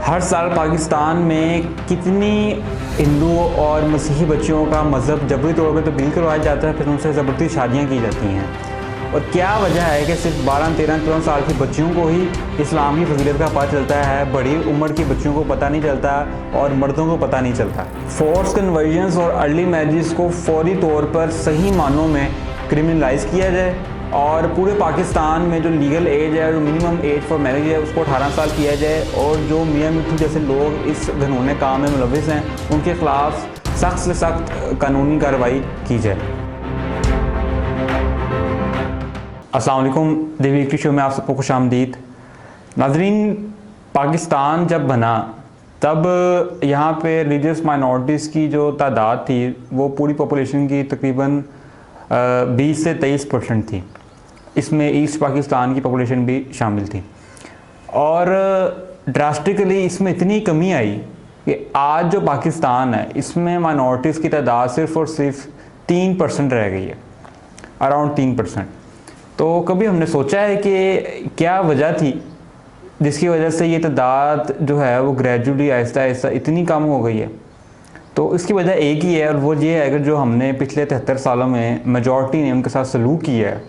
हर साल पाकिस्तान में कितनी हिंदू और मसीही बच्चियों का मज़हब जबरी तौर पर तब्दील करवाया जाता है, फिर उनसे ज़बरदस्ती शादियाँ की जाती हैं। और क्या वजह है कि सिर्फ 12, 13, 14 साल की बच्चियों को ही इस्लाम की फजीलत का पता चलता है, बड़ी उम्र की बच्चियों को पता नहीं चलता और मर्दों को पता नहीं चलता। फोर्स कन्वर्जन्स और अर्ली मैरिज को फौरी तौर पर सही मानों में क्रिमिनलाइज किया जाए और पूरे पाकिस्तान में जो लीगल एज है, जो मिनिमम एज फॉर मैरिज है, उसको 18 साल किया जाए और जो मियाँ मिट्ठू जैसे लोग इस घिनौने काम में मुलविस हैं उनके खिलाफ सख्त से सख्त कानूनी कार्रवाई की जाए। अस्सलाम वालेकुम, द वीकली शो में आप सबको खुशामदीद। नाज़रीन, पाकिस्तान जब बना तब यहाँ पे रिलीजियस माइनॉरिटीज़ की जो तादाद थी वो पूरी पॉपुलेशन की तकरीबन 20 से 23% थी। इसमें ईस्ट पाकिस्तान की पॉपुलेशन भी शामिल थी और ड्रास्टिकली इसमें इतनी कमी आई कि आज जो पाकिस्तान है इसमें माइनॉरिटीज़ की तादाद सिर्फ़ और सिर्फ 3% रह गई है, अराउंड 3%। तो कभी हमने सोचा है कि क्या वजह थी जिसकी वजह से ये तादाद जो है वो ग्रेजुअली आहिस्ता आहिस्ता इतनी कम हो गई है? तो इसकी वजह एक ही है और वो ये है कि जो हमने पिछले 73 सालों में मेजॉरिटी ने उनके साथ सलूक किया है,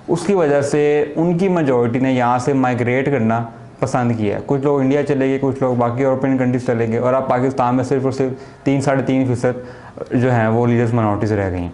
उसकी वजह से उनकी मेजॉरिटी ने यहाँ से माइग्रेट करना पसंद किया है। कुछ लोग इंडिया चले गए, कुछ लोग बाकी यूरोपियन कंट्रीज चले गए और अब पाकिस्तान में सिर्फ और सिर्फ 3-3.5% जो हैं वो रिलीजियस माइनॉरिटीज़ रह गई हैं।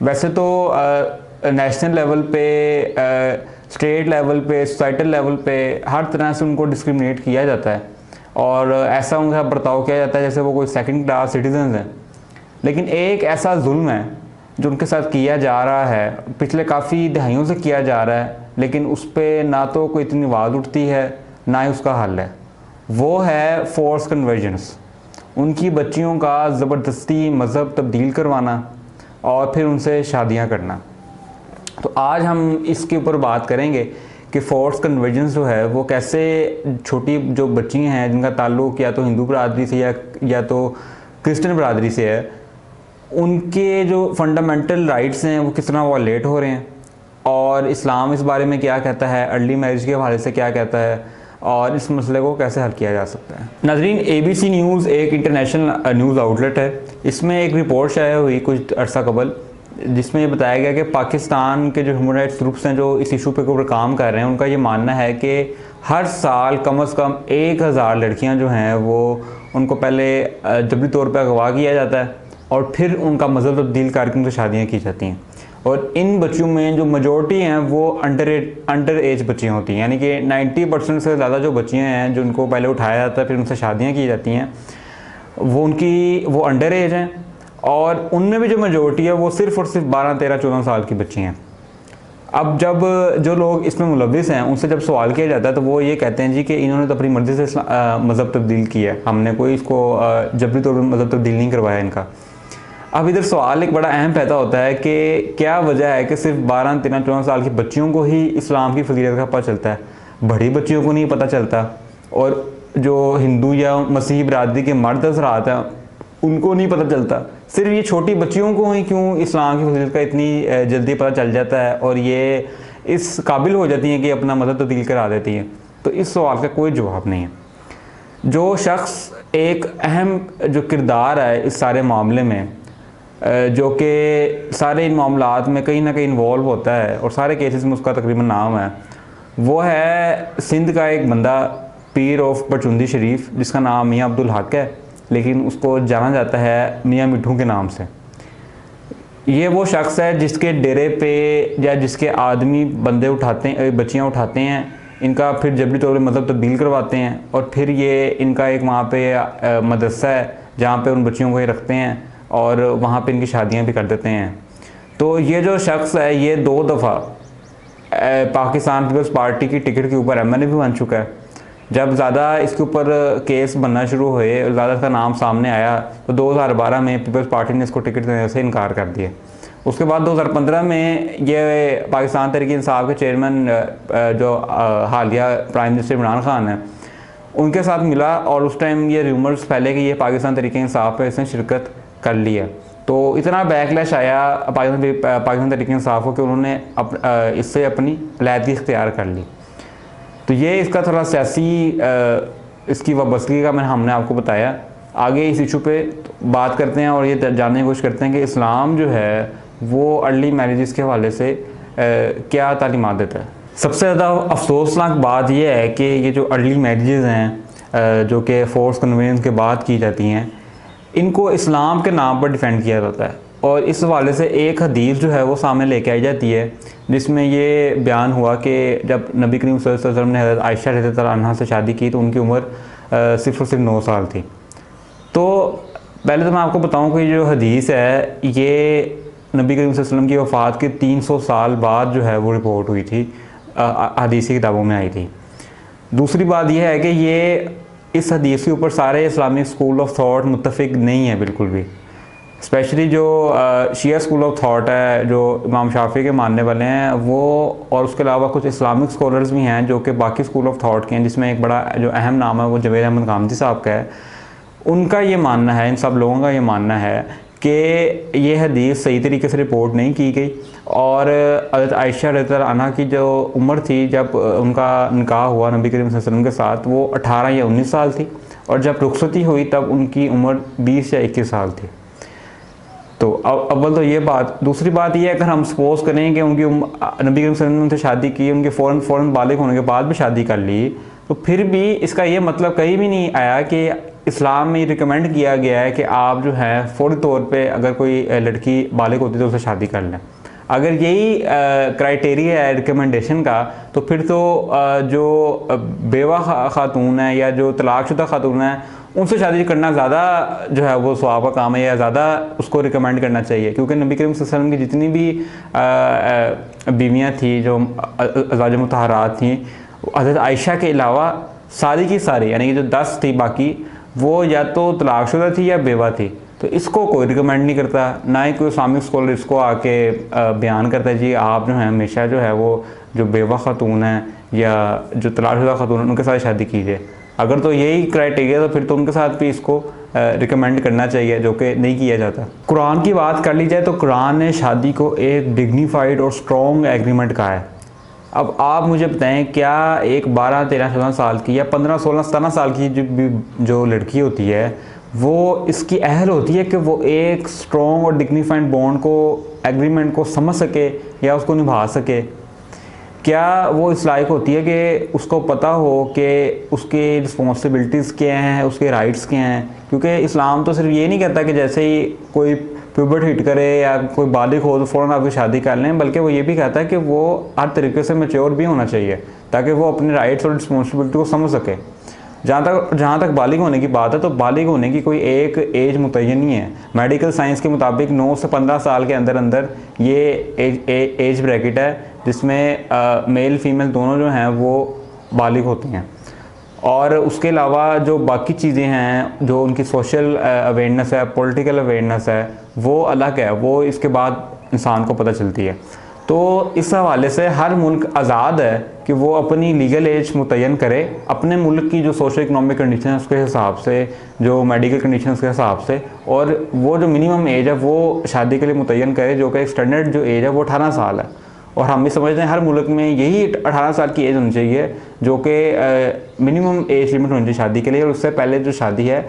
वैसे तो नेशनल लेवल पे, स्टेट लेवल पे, सोसाइटल लेवल पे हर तरह से उनको डिस्क्रिमिनेट किया जाता है और ऐसा उनका बर्ताव किया जाता है जैसे वो कोई सेकंड क्लास सिटीजन्स हैं। लेकिन एक ऐसा जुल्म है जो उनके साथ किया जा रहा है, पिछले काफ़ी दहाइयों से किया जा रहा है, लेकिन उस पर ना तो कोई इतनी आवाज़ उठती है ना ही उसका हल है। वो है फोर्स कन्वर्जन्स, उनकी बच्चियों का ज़बरदस्ती मज़हब तब्दील करवाना और फिर उनसे शादियाँ करना। तो आज हम इसके ऊपर बात करेंगे कि फोर्स कन्वर्जन्स जो है वो कैसे छोटी जो बच्ची हैं जिनका ताल्लुक़ या तो हिंदू बरादरी से या तो क्रिश्चियन बरादरी से है, उनके जो फंडामेंटल राइट्स हैं वो किस तरह वायलेट हो रहे हैं और इस्लाम इस बारे में क्या कहता है, अर्ली मैरिज के हवाले से क्या कहता है और इस मसले को कैसे हल किया जा सकता है। नाज़रीन, ABC न्यूज़ एक इंटरनेशनल न्यूज़ आउटलेट है। इसमें एक रिपोर्ट शाया हुई कुछ अरसा कबल जिसमें ये बताया गया कि पाकिस्तान के जो ह्यूमन राइट्स ग्रुप्स हैं जो इस इशू पे ऊपर काम कर रहे हैं, उनका ये मानना है कि हर साल कम से कम 1000 लड़कियां जो हैं वो उनको पहले जबरी तौर पे अगवा किया जाता है और फिर उनका मज़हब तब्दील करके उनसे शादियाँ की जाती हैं। और इन बच्चियों में जो मेजॉरिटी हैं वो अंडर एज बच्चियाँ होती हैं, यानी कि 90% से ज़्यादा जो बच्चियाँ हैं जो उनको पहले उठाया जाता है फिर उनसे शादियाँ की जाती हैं वो अंडर एज हैं और उनमें भी जो मेजॉरिटी है वो सिर्फ़ और सिर्फ 12, 13, 14 साल की बच्ची हैं। अब जब जो लोग इसमें मुलविस हैं उनसे जब सवाल किया जाता है तो वो ये कहते हैं जी कि इन्होंने तो अपनी मर्ज़ी से मज़हब तब्दील किया है, हमने कोई इसको जबरी तौर पर मज़हब तब्दील नहीं करवाया इनका। अब इधर सवाल एक बड़ा अहम पैदा होता है कि क्या वजह है कि सिर्फ 12, 13, 14 साल की बच्चियों को ही इस्लाम की फजीलत का पता चलता है, बड़ी बच्चियों को नहीं पता चलता और जो हिंदू या मसीही बरादरी के मर्द हज़रात हैं उनको नहीं पता चलता। सिर्फ ये छोटी बच्चियों को ही क्यों इस्लाम की फजीलत का इतनी जल्दी पता चल जाता है और ये इस काबिल हो जाती हैं कि अपना मज़हब तब्दील करा देती हैं? तो इस सवाल का कोई जवाब नहीं है। जो शख्स एक अहम जो किरदार है इस सारे मामले में, जो कि सारे इन मामलात में कहीं ना कहीं इन्वॉल्व होता है और सारे केसेस में उसका तकरीबन नाम है, वो है सिंध का एक बंदा पीर ऑफ बचुंदी शरीफ जिसका नाम मियाँ अब्दुल हक है, लेकिन उसको जाना जाता है मियाँ मिट्ठू के नाम से। ये वो शख्स है जिसके डेरे पे या जिसके आदमी बंदे उठाते हैं, बच्चियाँ उठाते हैं, इनका फिर जबरी तौर पर मज़हब तब्दील करवाते हैं और फिर ये इनका एक वहाँ पे मदरसा है जहाँ पे उन बच्चियों को ये रखते हैं और वहाँ पे इनकी शादियाँ भी कर देते हैं। तो ये जो शख्स है ये 2 दफ़ा पाकिस्तान पीपल्स पार्टी की टिकट के ऊपर MLA भी बन चुका है। जब ज़्यादा इसके ऊपर केस बनना शुरू हुए और ज़्यादा इसका नाम सामने आया तो 2012 में पीपल्स पार्टी ने इसको टिकट देने से इनकार कर दिया। उसके बाद 2015 में ये पाकिस्तान तहरीक इंसाफ के चेयरमैन जो हालिया प्राइम मिनिस्टर इमरान खान हैं उनके साथ मिला और उस टाइम ये रूमर्स फैले कि ये पाकिस्तान तहरीक इंसाफ पे इसने शिरकत कर ली है। तो इतना बैकलैश आया पाकिस्तान तहरीक इंसाफ को कि उन्होंने इससे अपनी अलहदगी इख्तियार कर ली। तो ये इसका थोड़ा सियासी इसकी वाबस्तगी का हमने आपको बताया। आगे इस इशू पे बात करते हैं और ये जानने की कोशिश करते हैं कि इस्लाम जो है वो अर्ली मैरिजेस के हवाले से क्या तालीमात देता है। सबसे ज़्यादा अफसोसनाक बात यह है कि ये जो अर्ली मैरिजेस हैं जो कि फोर्स कन्वेंस के बाद की जाती हैं, इनको इस्लाम के नाम पर डिफेंड किया जाता है। और इस हवाले से एक हदीस जो है वो सामने लेके आई जाती है जिसमें ये बयान हुआ कि जब नबी करीम सल्लल्लाहु अलैहि वसल्लम ने हज़रत आयशा रज़ियल्लाहु अन्हा से शादी की तो उनकी उम्र सिर्फ और सिर्फ 9 साल थी। तो पहले तो मैं आपको बताऊं कि जो हदीस है ये नबी करीम सल्लल्लाहु अलैहि वसल्लम की वफ़ात के 300 साल बाद जो है वो रिपोर्ट हुई थी, हदीसी किताबों में आई थी। दूसरी बात यह है कि ये इस हदीस के ऊपर सारे इस्लामिक स्कूल ऑफ थॉट मुत्तफिक नहीं है बिल्कुल भी। स्पेशली जो शिया स्कूल ऑफ थॉट है, जो इमाम शाफी के मानने वाले हैं वो, और उसके अलावा कुछ इस्लामिक स्कॉलर्स भी हैं जो कि बाकी स्कूल ऑफ थॉट के हैं, जिसमें एक बड़ा जो अहम नाम है वो जवेद अहमद कामती साहब का है। उनका ये मानना है, इन सब लोगों का ये मानना है कि ये हदीस सही तरीके से रिपोर्ट नहीं की गई और हज़रत आयशा रज़ियल्लाहु अन्हा की जो उम्र थी जब उनका निकाह हुआ नबी करीम सल्लल्लाहु अलैहि वसल्लम के साथ वो 18 या 19 साल थी, और जब रुखसती हुई तब उनकी उम्र 20 या 21 साल थी। तो अव्वल तो ये बात। दूसरी बात ये है, अगर हम सपोज़ करें कि उनकी नबी करीम सल्लल्लाहु अलैहि वसल्लम से शादी की, उनके फ़ौरन बालिग होने के बाद भी शादी कर ली, तो फिर भी इसका ये मतलब कहीं भी नहीं आया कि इस्लाम में रिकमेंड किया गया है कि आप जो है फ़ौरी तौर पे अगर कोई लड़की बालिग होती है तो उसे शादी कर लें। अगर यही क्राइटेरिया है रिकमेंडेशन का, तो फिर तो जो बेवा खातून है या जो तलाकशुदा खातून है उनसे शादी करना ज़्यादा जो है वो सवाब का काम है, या ज़्यादा उसको रिकमेंड करना चाहिए। क्योंकि नबी करीम सल्लल्लाहु अलैहि वसल्लम की जितनी भी बीवियाँ थी जो अज़वाज मुतहरात थी, हज़रत आयशा के अलावा सारी की सारी यानी कि जो 10 थी बाकी, वो या तो तलाकशुदा थी या बेवा थी। तो इसको कोई रिकमेंड नहीं करता, ना ही कोई इस्लामिक स्कॉलर इसको आके बयान करता है जी आप जो है हमेशा जो है वो जो बेवा खातून है या जो तलाकशुदा खातून है उनके साथ शादी कीजिए। अगर तो यही क्राइटेरिया तो फिर तो उनके साथ भी इसको रिकमेंड करना चाहिए, जो कि नहीं किया जाता। कुरान की बात कर ली जाए तो कुरान ने शादी को एक डिग्निफाइड और स्ट्रॉन्ग एग्रीमेंट कहा है। अब आप मुझे बताएं, क्या एक 12, 13, 14 साल की या 15, 16, 17 साल की जो लड़की होती है वो इसकी अहल होती है कि वो एक स्ट्रॉन्ग और डिग्निफाइड बॉन्ड को, एग्रीमेंट को समझ सके या उसको निभा सके? क्या वो इस लायक होती है कि उसको पता हो कि उसकी रिस्पॉन्सिबिलिटीज़ क्या हैं, उसके राइट्स क्या हैं? क्योंकि इस्लाम तो सिर्फ ये नहीं कहता कि जैसे ही कोई प्यूबर्ट हिट करे या कोई बालिग हो तो फ़ौरन आपकी शादी कर लें, बल्कि वो ये भी कहता है कि वो हर तरीके से मैच्योर भी होना चाहिए ताकि वो अपने राइट्स और रिस्पॉन्सिबिलिटी को समझ सके। जहाँ तक बालिग होने की बात है तो बालिग होने की कोई एक एज मुतय्यन नहीं है। मेडिकल साइंस के मुताबिक 9 से 15 साल के अंदर अंदर ये एज ब्रैकेट है जिसमें मेल फीमेल दोनों जो हैं वो बालिग होती हैं। और उसके अलावा जो बाकी चीज़ें हैं, जो उनकी सोशल अवेयरनेस है, पॉलिटिकल अवेयरनेस है, वो अलग है, वो इसके बाद इंसान को पता चलती है। तो इस हवाले से हर मुल्क आज़ाद है कि वो अपनी लीगल एज मुतय्यन करे अपने मुल्क की जो सोशो इकनॉमिक कंडीशन है उसके हिसाब से, जो मेडिकल कंडीशन के हिसाब से, और वो जो मिनिमम एज है वो शादी के लिए मुतय्यन करे, जो कि स्टैंडर्ड जो एज है वो 18 साल है। और हम भी समझते हैं हर मुल्क में यही 18 साल की एज होनी चाहिए, जो कि मिनिमम एज लिमिट होनी चाहिए शादी के लिए, और उससे पहले जो शादी है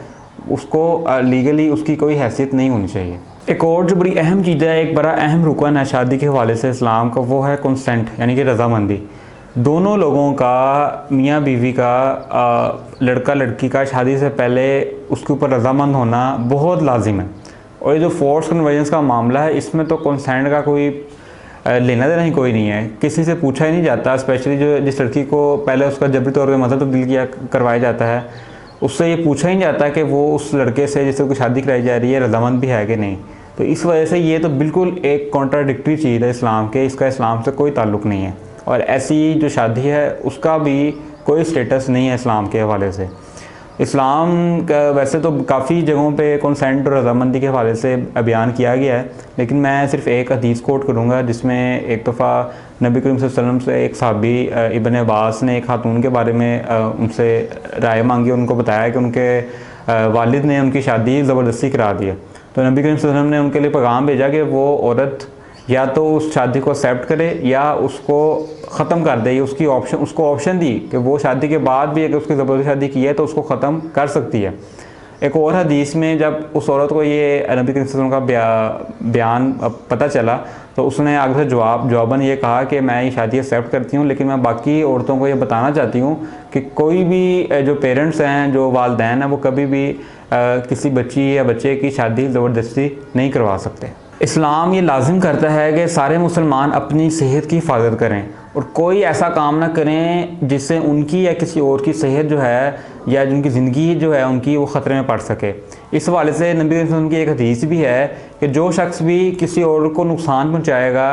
उसको लीगली उसकी कोई हैसियत नहीं होनी चाहिए। एक और जो बड़ी अहम चीज़ है, एक बड़ा अहम रुकन है शादी के हवाले से इस्लाम का, वो है कंसेंट यानी कि रज़ामंदी। दोनों लोगों का, मियाँ बीवी का, लड़का लड़की का शादी से पहले उसके ऊपर रज़ामंद होना बहुत लाजिम है। और ये जो फोर्स कन्वर्जेंस का मामला है इसमें तो कंसेंट का कोई लेना देना ही कोई नहीं है, किसी से पूछा ही नहीं जाता। स्पेशली जो जिस लड़की को पहले उसका जबरी तौर पर मज़हब तब्दील किया करवाया जाता है उससे ये पूछा ही नहीं जाता कि वो उस लड़के से जिससे कोई शादी कराई जा रही है रज़ामंद भी है कि नहीं। तो इस वजह से ये तो बिल्कुल एक कॉन्ट्राडिक्टरी चीज़ है इस्लाम के, इसका इस्लाम से कोई ताल्लुक़ नहीं है। और ऐसी जो शादी है उसका भी कोई स्टेटस नहीं है इस्लाम के हवाले से। इस्लाम का वैसे तो काफ़ी जगहों पे कंसेंट और रज़ामंदी के हवाले से बयान किया गया है, लेकिन मैं सिर्फ एक हदीस कोट करूँगा जिसमें एक दफ़ा नबी करीम सल्लल्लाहु अलैहि वसल्लम से एक सहाबी इब्न अब्बास ने एक खातून के बारे में उनसे राय मांगी, उनको बताया कि उनके वालिद ने उनकी शादी ज़बरदस्ती करा दी है। तो नबी करीम सल्लल्लाहु अलैहि वसल्लम ने उनके लिए पैगाम भेजा कि वो औरत या तो उस शादी को एक्सेप्ट करे या उसको ख़त्म कर दे। उसको ऑप्शन दी कि वो शादी के बाद भी अगर उसकी ज़बरदस्ती शादी की है तो उसको ख़त्म कर सकती है। एक और हदीस में जब उस औरत को ये नबी करीम सल्लल्लाहु अलैहि वसल्लम का बयान पता चला तो उसने आगे से जवाबन ये कहा कि मैं ये शादी एक्सेप्ट करती हूँ, लेकिन मैं बाकी औरतों को ये बताना चाहती हूँ कि कोई भी जो पेरेंट्स हैं, जो वालिदैन हैं, वो कभी भी किसी बच्ची या बच्चे की शादी ज़बरदस्ती नहीं करवा सकते। इस्लाम ये लाजिम करता है कि सारे मुसलमान अपनी सेहत की हिफाजत करें और कोई ऐसा काम ना करें जिससे उनकी या किसी और की सेहत जो है या जिनकी ज़िंदगी जो है उनकी वो ख़तरे में पड़ सके। इस हवाले से नबी सल्लल्लाहु अलैहि वसल्लम की एक हदीस भी है कि जो शख्स भी किसी और को नुकसान पहुँचाएगा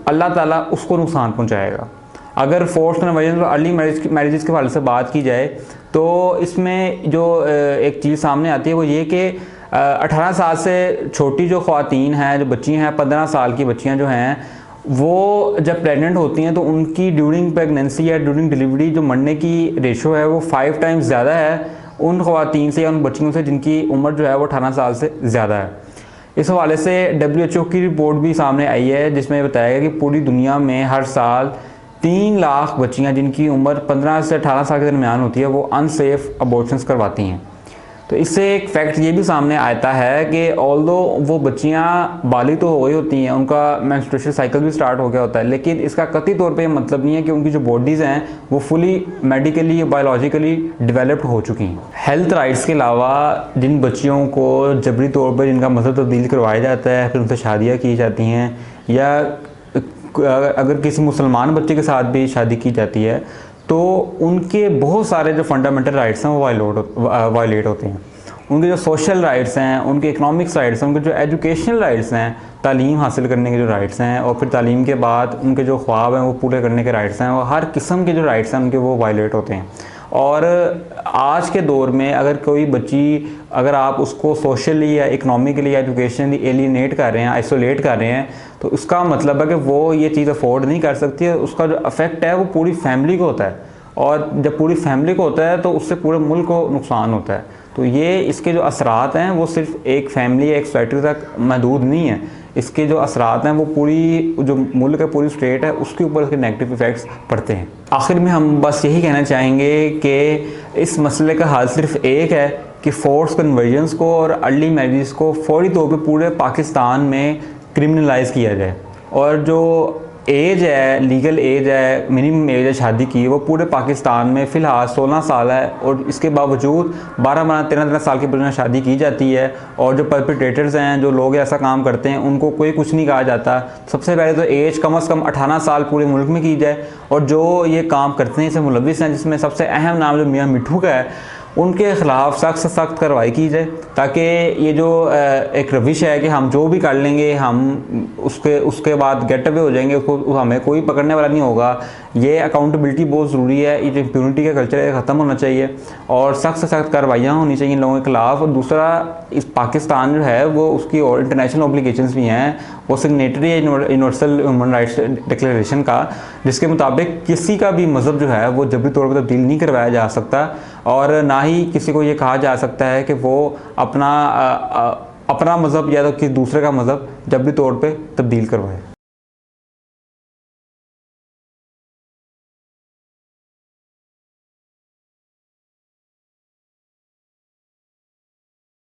अल्लाह ताला उसको नुकसान पहुँचाएगा। अगर फोर्स कन्वर्जन और अर्ली मैरिज के हवाले से बात की जाए तो इसमें जो एक चीज़ सामने आती है वो ये कि 18 साल से छोटी जो ख़वातीन हैं, जो बच्ची हैं, 15 साल की बच्चियां जो हैं, वो जब प्रेग्नेंट होती हैं तो उनकी ड्यूरिंग प्रेगनेंसी या ड्यूरिंग डिलीवरी जो मरने की रेशो है वो 5 टाइम्स ज़्यादा है उन ख़वातीन से या उन बच्चियों से जिनकी उम्र जो है वो 18 साल से ज़्यादा है। इस हवाले से WHO की रिपोर्ट भी सामने आई है जिसमें बताया गया कि पूरी दुनिया में हर साल 3 लाख बच्चियाँ जिनकी उम्र 15 से 18 साल के दरमियान होती है वो अनसेफ अबॉर्शंस करवाती हैं। तो इससे एक फैक्ट ये भी सामने आता है कि ऑल्दो वो बच्चियाँ बालिग तो हो गई होती हैं, उनका मेंस्ट्रुएशन साइकिल भी स्टार्ट हो गया होता है, लेकिन इसका कतई तौर पे मतलब नहीं है कि उनकी जो बॉडीज़ हैं वो फुली मेडिकली बायोलॉजिकली डेवलप्ड हो चुकी हैं। हेल्थ राइट्स के अलावा जिन बच्चियों को जबरी तौर पर जिनका मज़हब तब्दील करवाया जाता है, फिर उनसे शादियाँ की जाती हैं या अगर किसी मुसलमान बच्चे के साथ भी शादी की जाती है तो उनके बहुत सारे जो फंडामेंटल राइट्स हैं वो वायलेट होते हैं। उनके जो सोशल राइट्स हैं, उनके इकोनॉमिक्स राइट्स हैं, उनके जो एजुकेशनल राइट्स हैं, तालीम हासिल करने के जो राइट्स हैं और फिर तालीम के बाद उनके जो ख्वाब हैं वो पूरे करने के राइट्स हैं, वो हर किस्म के जो राइट्स हैं उनके वो वायलेट होते हैं। और आज के दौर में अगर कोई बच्ची अगर आप उसको सोशली या इकनॉमिकली या एजुकेशनली एलिनेट कर रहे हैं, आइसोलेट कर रहे हैं, तो उसका मतलब है कि वो ये चीज़ अफोर्ड नहीं कर सकती है। उसका जो अफेक्ट है वो पूरी फैमिली को होता है और जब पूरी फैमिली को होता है तो उससे पूरे मुल्क को नुकसान होता है। तो ये इसके जो असरात हैं वो सिर्फ एक फैमिली या एक सोसाइटी तक महदूद नहीं है, इसके जो असरात हैं वो पूरी जो मुल्क है, पूरी स्टेट है, उसके ऊपर उसके नेगेटिव इफ़ेक्ट्स पड़ते हैं। आखिर में हम बस यही कहना चाहेंगे कि इस मसले का हल सिर्फ एक है कि फोर्स कन्वर्जन्स को और अर्ली मैरिज को फौरी तौर पे पूरे पाकिस्तान में क्रिमिनलाइज किया जाए और जो एज है, लीगल एज है, मिनिमम एज है शादी की, वो पूरे पाकिस्तान में फ़िलहाल 16 साल है और इसके बावजूद 12-13 साल के बच्चों में शादी की जाती है और जो परपिट्रेटर्स हैं, जो लोग ऐसा काम करते हैं, उनको कोई कुछ नहीं कहा जाता। सबसे पहले तो एज कम से कम 18 साल पूरे मुल्क में की जाए और जो ये काम करते हैं, इसे मुलविस हैं, जिसमें सबसे अहम नाम जो मियाँ मिठू का है, उनके ख़िलाफ़ सख्त से सख्त कार्रवाई की जाए ताकि ये जो एक रविश है कि हम जो भी कर लेंगे हम उसके बाद गेट अवे हो जाएंगे, उसको हमें कोई पकड़ने वाला नहीं होगा, ये अकाउंटेबिलिटी बहुत ज़रूरी है। ये जो इम्प्यूनिटी का कल्चर है ख़त्म होना चाहिए और सख्त से सख्त कार्रवाइयाँ होनी चाहिए इन लोगों के ख़िलाफ़। और दूसरा, इस पाकिस्तान जो है वो उसकी और इंटरनेशनल ऑब्लिगेशंस भी हैं, वो सिग्नेटरी है यूनिवर्सल ह्यूमन राइट्स डिक्लेरेशन का, जिसके मुताबिक किसी का भी मज़हब जो है वो जबरी तौर पर तब्दील नहीं करवाया जा सकता और ना ही किसी को ये कहा जा सकता है कि वो अपना मज़हब या तो किसी दूसरे का मज़हब जबरी तौर पे तब्दील करवाए।